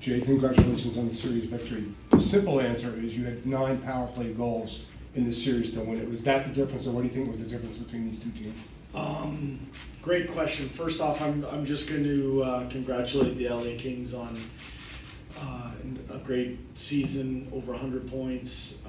Jay, congratulations on the series victory. The simple answer is you had 9 power play goals in this series to win it. Was that the difference, or what do you think was the difference between these two teams? Great question. First off, I'm just going to congratulate the LA Kings on a great season, over 100 points.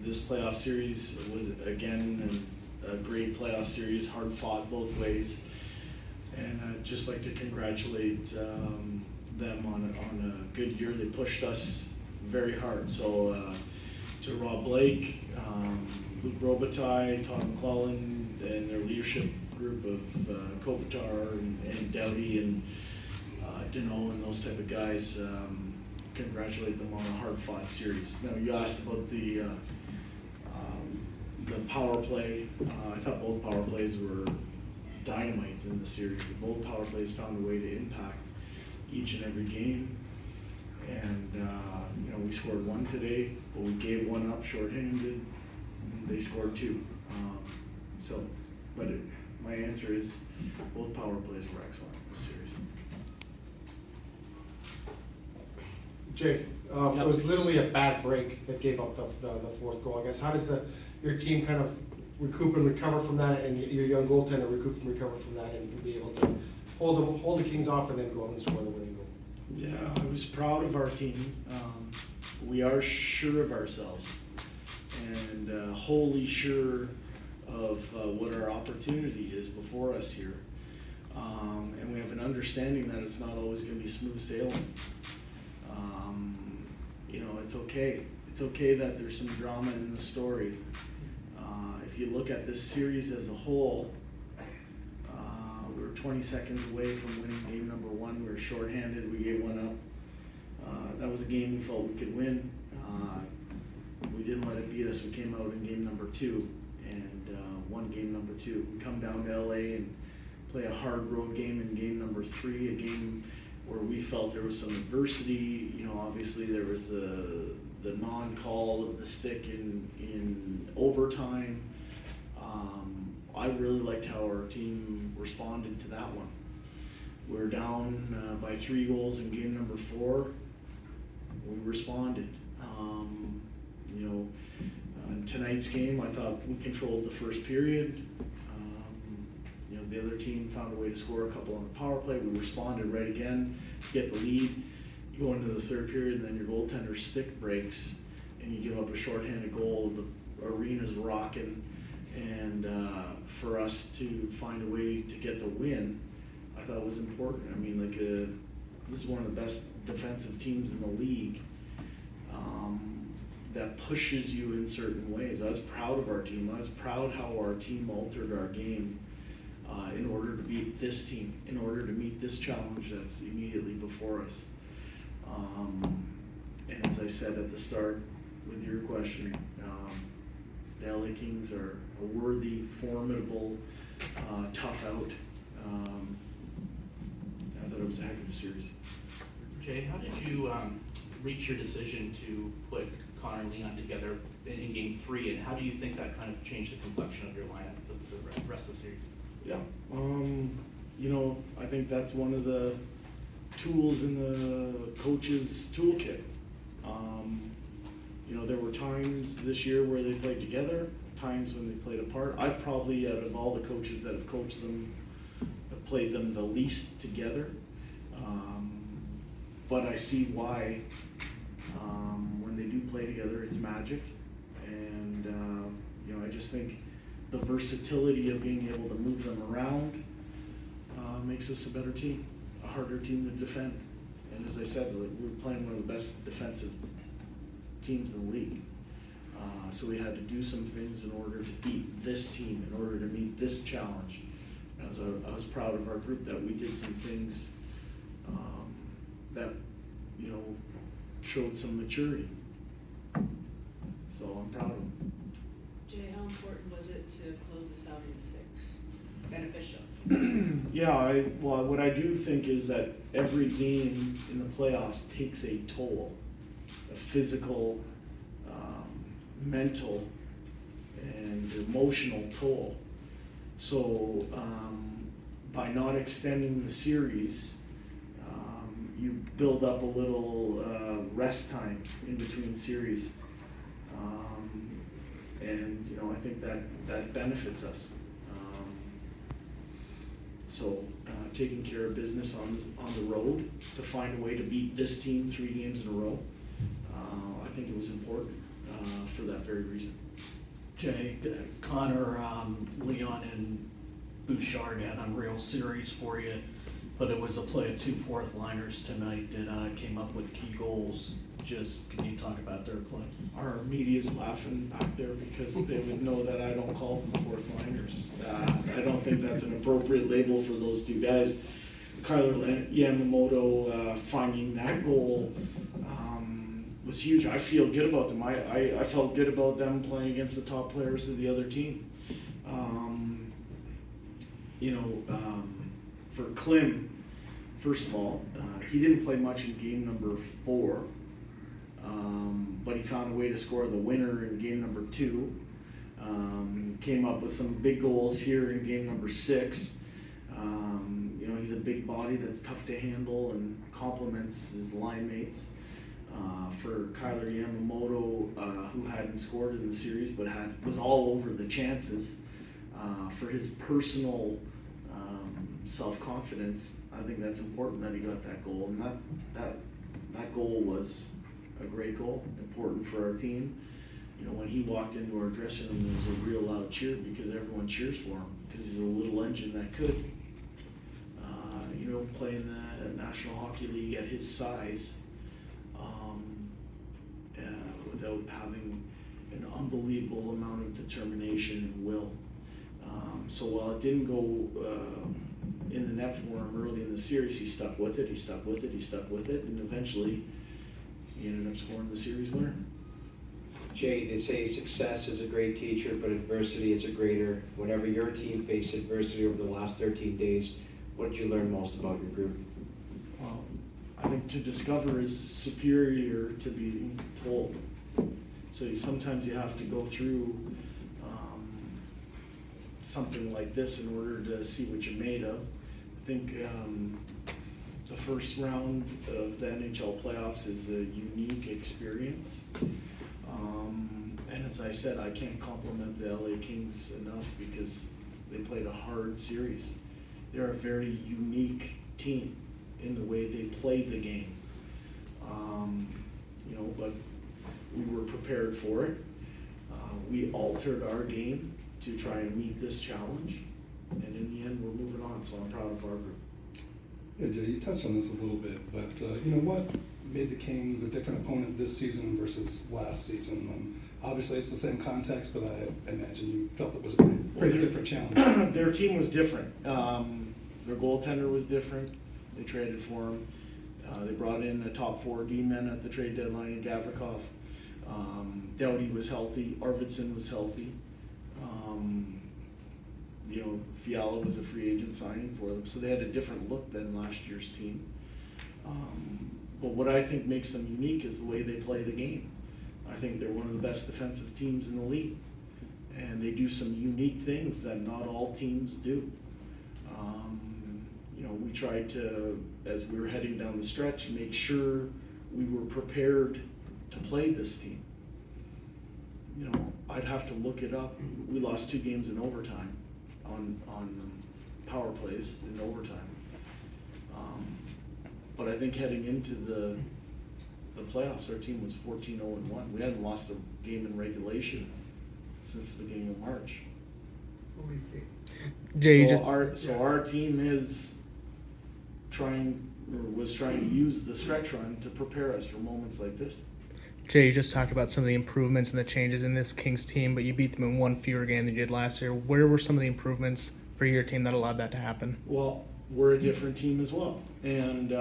This playoff series was again a great playoff series, hard fought both ways, and I'd just like to congratulate them on a good year. They pushed us very hard. So to Rob Blake, Luke Robitaille, Todd McClellan, and their leadership group of Kopitar and Doughty and Deneau and those type of guys, congratulate them on a hard-fought series. Now, you asked about the power play. I thought both power plays were dynamite in the series. Both power plays found a way to impact each and every game. And we scored 1 today, but we gave 1 up shorthanded. And they scored 2. My answer is both power plays were excellent in this series. Jake, Yep. It was literally a bad break that gave up the 4th goal. I guess, how does your team kind of recoup and recover from that, and your young goaltender recoup and recover from that, and be able to hold the Kings off and then go out and score the winning goal? Yeah, I was proud of our team. We are sure of ourselves and wholly sure of what our opportunity is before us here. And we have an understanding that it's not always going to be smooth sailing. It's okay. It's okay that there's some drama in the story. If you look at this series as a whole, we were 20 seconds away from winning game number 1. We were shorthanded. We gave 1 up. That was a game we felt we could win. We didn't let it beat us. We came out in game number 2 and won game number 2. We come down to LA and play a hard road game in game number 3, a game where we felt there was some adversity. Obviously there was the non-call of the stick in overtime. I really liked how our team responded to that one. We were down by 3 goals in game number 4. We responded. In tonight's game, I thought we controlled the first period. The other team found a way to score a couple on the power play. We responded right again to get the lead. You go into the 3rd period, and then your goaltender's stick breaks, and you give up a shorthanded goal. The arena's rocking, and for us to find a way to get the win, I thought was important. This is one of the best defensive teams in the league that pushes you in certain ways. I was proud of our team. I was proud how our team altered our game in order to beat this team, in order to meet this challenge that's immediately before us. And as I said at the start with your question, the LA Kings are a worthy, formidable, tough out. I thought it was a heck of a series. Jay, how did you reach your decision to put Connor and Leon together in game 3, and how do you think that kind of changed the complexion of your lineup the rest of the series? Yeah, I think that's one of the tools in the coach's toolkit. There were times this year where they played together, times when they played apart. I've probably, out of all the coaches that have coached them, have played them the least together. But I see why when they do play together, it's magic. And, I just think the versatility of being able to move them around makes us a better team, a harder team to defend. And as I said, we were playing one of the best defensive teams in the league. So we had to do some things in order to beat this team, in order to meet this challenge. And I was proud of our group that we did some things that, showed some maturity. So I'm proud of them. Jay, how important was it to close this out in 6? Beneficial? Yeah, what I do think is that every game in the playoffs takes a toll, a physical, mental, and emotional toll. So by not extending the series, you build up a little rest time in between series. And, you know, I think that benefits us. So taking care of business on the road to find a way to beat this team 3 games in a row, I think it was important for that very reason. Jay, Connor, Leon, and Bouchard had unreal series for you, but it was a play of 2 fourth liners tonight that came up with key goals. Just, can you talk about their play? Our media's laughing back there because they would know that I don't call them fourth liners. I don't think that's an appropriate label for those 2 guys. Kyler Yamamoto finding that goal was huge. I feel good about them. I felt good about them playing against the top players of the other team. For Klim, first of all, he didn't play much in game number 4. But he found a way to score the winner in game number 2. Came up with some big goals here in game number 6. He's a big body that's tough to handle and complements his line mates. For Kyler Yamamoto, who hadn't scored in the series but was all over the chances, for his personal self-confidence, I think that's important that he got that goal. And that goal was a great goal, important for our team. When he walked into our dressing room, there was a real loud cheer because everyone cheers for him because he's a little engine that could. Play in the National Hockey League at his size without having an unbelievable amount of determination and will. So while it didn't go in the net for him early in the series, he stuck with it, and eventually he ended up scoring the series winner. Jay, they say success is a great teacher, but adversity is a greater. Whenever your team faced adversity over the last 13 days, what did you learn most about your group? I think to discover is superior to being told. So sometimes you have to go through something like this in order to see what you're made of. I think the first round of the NHL playoffs is a unique experience. And as I said, I can't compliment the LA Kings enough because they played a hard series. They're a very unique team in the way they played the game. But we were prepared for it. We altered our game to try and meet this challenge. And in the end, we're moving on, so I'm proud of our group. Yeah, Jay, you touched on this a little bit, but what made the Kings a different opponent this season versus last season? Obviously, it's the same context, but I imagine you felt it was a pretty different challenge. Their team was different. Their goaltender was different. They traded for him. They brought in a top 4 D-men at the trade deadline in Gavrikov. Doughty was healthy. Arvidsson was healthy. Fiala was a free agent signing for them, so they had a different look than last year's team. But what I think makes them unique is the way they play the game. I think they're one of the best defensive teams in the league, and they do some unique things that not all teams do. We tried to, as we were heading down the stretch, make sure we were prepared to play this team. I'd have to look it up. We lost 2 games in overtime on power plays in overtime. But I think heading into the playoffs, our team was 14-0-1. We hadn't lost a game in regulation since the beginning of March. Jay, Our team was trying to use the stretch run to prepare us for moments like this. Jay, you just talked about some of the improvements and the changes in this Kings team, but you beat them in 1 fewer game than you did last year. Where were some of the improvements for your team that allowed that to happen? Well, we're a different team as well, and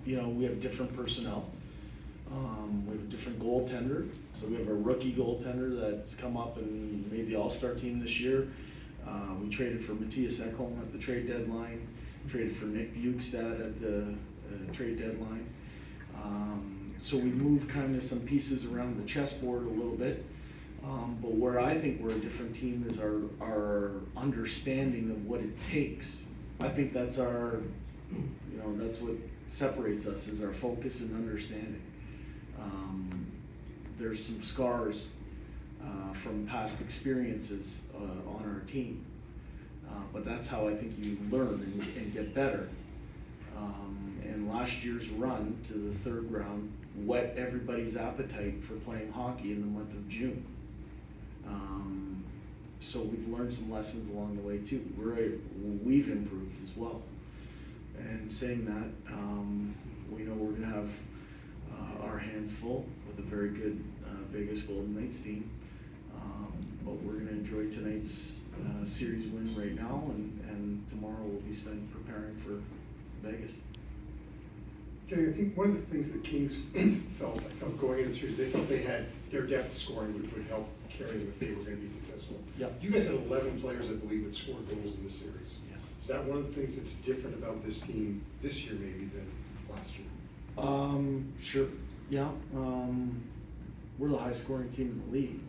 we have different personnel. We have a different goaltender. So we have a rookie goaltender that's come up and made the All-Star team this year. We traded for Matthias Ekholm at the trade deadline. Traded for Nick Bukestad at the trade deadline. So we moved kind of some pieces around the chessboard a little bit. But where I think we're a different team is our understanding of what it takes. I think that's our You know, that's what separates us, is our focus and understanding. There's some scars from past experiences on our team, but that's how I think you learn and get better. And last year's run to the third round whet everybody's appetite for playing hockey in the month of June. So we've learned some lessons along the way too. We've improved as well. And saying that, we know we're gonna have our hands full with a very good Vegas Golden Knights team. But we're gonna enjoy tonight's series win right now, and tomorrow will be spent preparing for Vegas. Jay, I think one of the things the Kings felt going into the series, they felt they had their depth scoring would help carry them if they were going to be successful. Yep. You guys had 11 players, I believe, that scored goals in this series. Yeah. Is that one of the things that's different about this team this year maybe than last year? Sure, yeah. We're the highest scoring team in the league.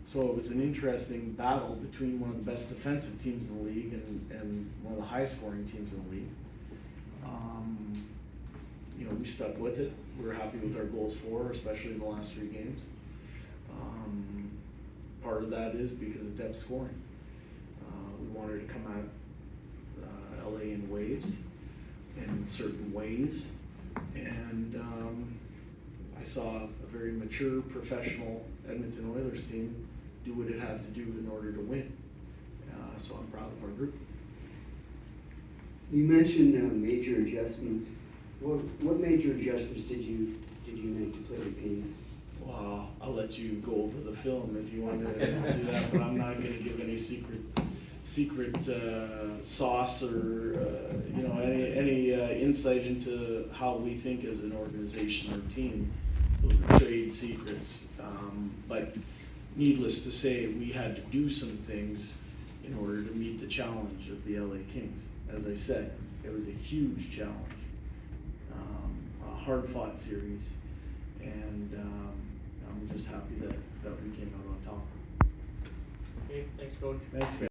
So it was an interesting battle between one of the best defensive teams in the league and one of the highest scoring teams in the league. You know, we stuck with it. We were happy with our goals for, especially in the last 3 games. Part of that is because of depth scoring. We wanted to come at LA in waves and in certain ways. And I saw a very mature, professional Edmonton Oilers team do what it had to do in order to win. So I'm proud of our group. You mentioned major adjustments. What major adjustments did you make to play the Kings? Well, I'll let you go over the film if you want to do that, but I'm not going to give any secret sauce or you know, any insight into how we think as an organization or team. Those are trade secrets. But needless to say, we had to do some things in order to meet the challenge of the LA Kings. As I said, it was a huge challenge, a hard-fought series, and I'm just happy that we came out on top. Okay, thanks, Coach. Thanks, guys.